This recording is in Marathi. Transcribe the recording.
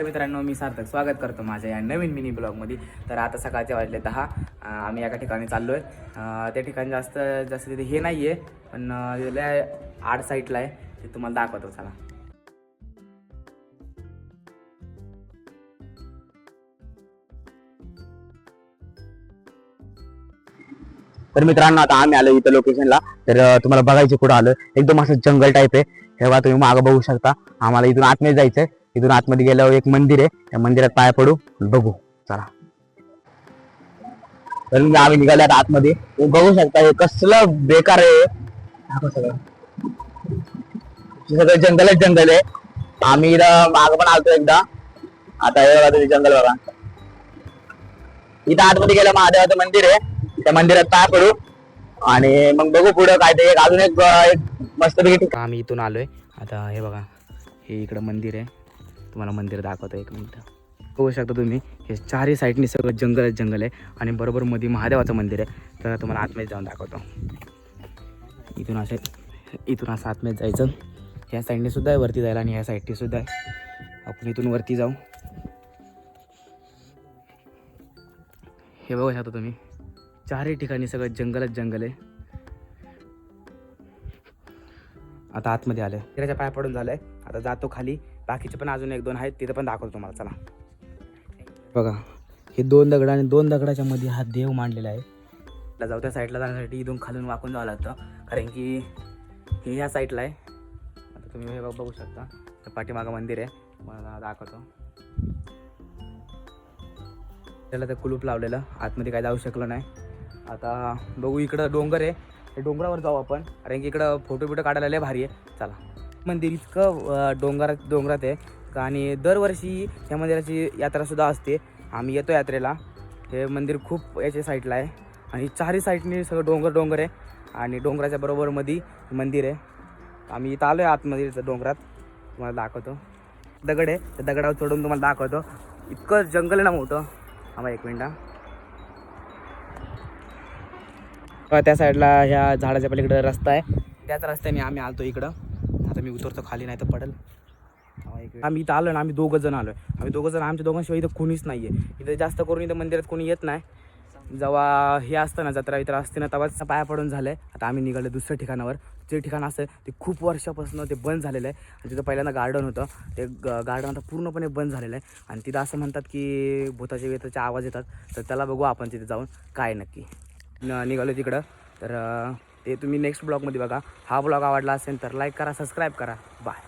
मित्रांनो, मी सार्थक स्वागत करतो माझ्या या नवीन मिनी ब्लॉगमध्ये. तर आता सकाळचे वाजले 10. आम्ही एका ठिकाणी चाललो आहे. त्या ठिकाणी जास्त तिथे हे नाही आहे, पण तिथल्या आड साईडला आहे, ते तुम्हाला दाखवतो. चला. तर मित्रांनो, आता आम्ही आलो इथं लोकेशनला. तर तुम्हाला बघायचे कुठं आलो, एकदम असं जंगल टाईप आहे. हे बघा, तुम्ही मागं बघू शकता. आम्हाला इथून आतमध्ये जायचंय. इथून आतमध्ये गेल्यावर एक मंदिर आहे, त्या मंदिरात पाया पडू, बघू. चला. तर आम्ही निघाल्यात आतमध्ये. तुम्ही बघू शकता हे कसलं बेकार आहे. सगळं जंगलच जंगल आहे. आम्ही इथं मागं पण आलतो एकदा. आता हे बघा, तुम्ही जंगल बघा. इथं आतमध्ये गेलं महादेवाचं मंदिर आहे, त्या मंदिरात पाया पडू आणि मग बघू पुढं काय ते. अजून एक मस्तपैकी आम्ही इथून आलोय. आता हे बघा, हे इकडं मंदिर आहे. तुम्हाला मंदिर दाखवतो, एक मिनिट. बघू शकता तुम्ही, हे चारही साईडनी सगळं जंगल आहे आणि बरोबर मध्ये महादेवाचं मंदिर आहे. तर तुम्हाला आतमध्ये जाऊन दाखवतो. इथून असं आतमध्ये जायचं. ह्या साईडने सुद्धा आहे वरती जायला आणि ह्या साईडने सुद्धा आहे. आपण इथून वरती जाऊ. हे बघू शकता तुम्ही, चारही ठिकाणी सगळं जंगल आहे. आता आतमध्ये आलंय, त्याच्या पाया पडून झालंय. आता जातो खाली. बाकीचे पण अजून एक दोन आहेत, तिथं पण दाखवतो तुम्हाला. चला. बघा, हे दोन दगड आणि दोन दगडाच्या मध्ये हा देव मांडलेला आहे. जाऊ त्या साईडला जाण्यासाठी इथून खालून वाकून जावं लागतं, कारण की हे ह्या साईडला आहे. आता तुम्ही हे बघू शकता, पाठीमागं मंदिर आहे. मला दाखवतो. त्याला तर कुलूप लावलेलं, आतमध्ये काय जाऊ शकलो नाही. आता बघू, इकडं डोंगर आहे, हे डोंगरावर जाऊ आपण, कारण की इकडं फोटो काढायला लय भारी आहे. चला. मंदिर इतकं डोंगरात आहे आणि दरवर्षी या मंदिराची यात्रासुद्धा असते. आम्ही येतो यात्रेला. हे मंदिर खूप याच्या साईडला आहे आणि चारही साईडने सगळं डोंगर आहे आणि डोंगराच्या बरोबर मध्ये मंदिर आहे. आम्ही इथं आलो आहे आतमध्ये डोंगरात, तुम्हाला दाखवतो. दगड आहे, त्या दगडावर चढून तुम्हाला दाखवतो. इतकं जंगल आहे ना मोठं. आम्हाला एक मिनिट. त्या साईडला ह्या झाडाच्या पलीकडे रस्ता आहे, त्याच रस्त्याने आम्ही आलतो इकडं. आता मी उतरतो खाली, नाही तर पडेल. आम्ही इथं आलो ना, आम्ही दोघं जण आलो आहे. आम्ही दोघं जण, आमच्या दोघांशिवाय इथं कोणीच नाही आहे. इथं जास्त करून इथं मंदिरात कोणी येत नाही. जेव्हा हे असतं ना, जत्रा इतर असते ना, तेव्हाच पाया पडून झालं आहे. आता आम्ही निघालो दुसऱ्या ठिकाणावर. जे ठिकाण असं ते खूप वर्षापासून ते बंद झालेलं आहे. आणि तिथं पहिल्यांदा गार्डन होतं, ते गार्डन आता पूर्णपणे बंद झालेलं आहे. आणि तिथं असं म्हणतात की भूताचे आवाज येतात. तर त्याला बघू आपण तिथे जाऊन काय नक्की. निघालो तिकडं. तर ते तुम्ही नेक्स्ट ब्लॉगमध्ये बघा. हा ब्लॉग आवडला असेल तर लाईक करा, सबस्क्राईब करा. बाय.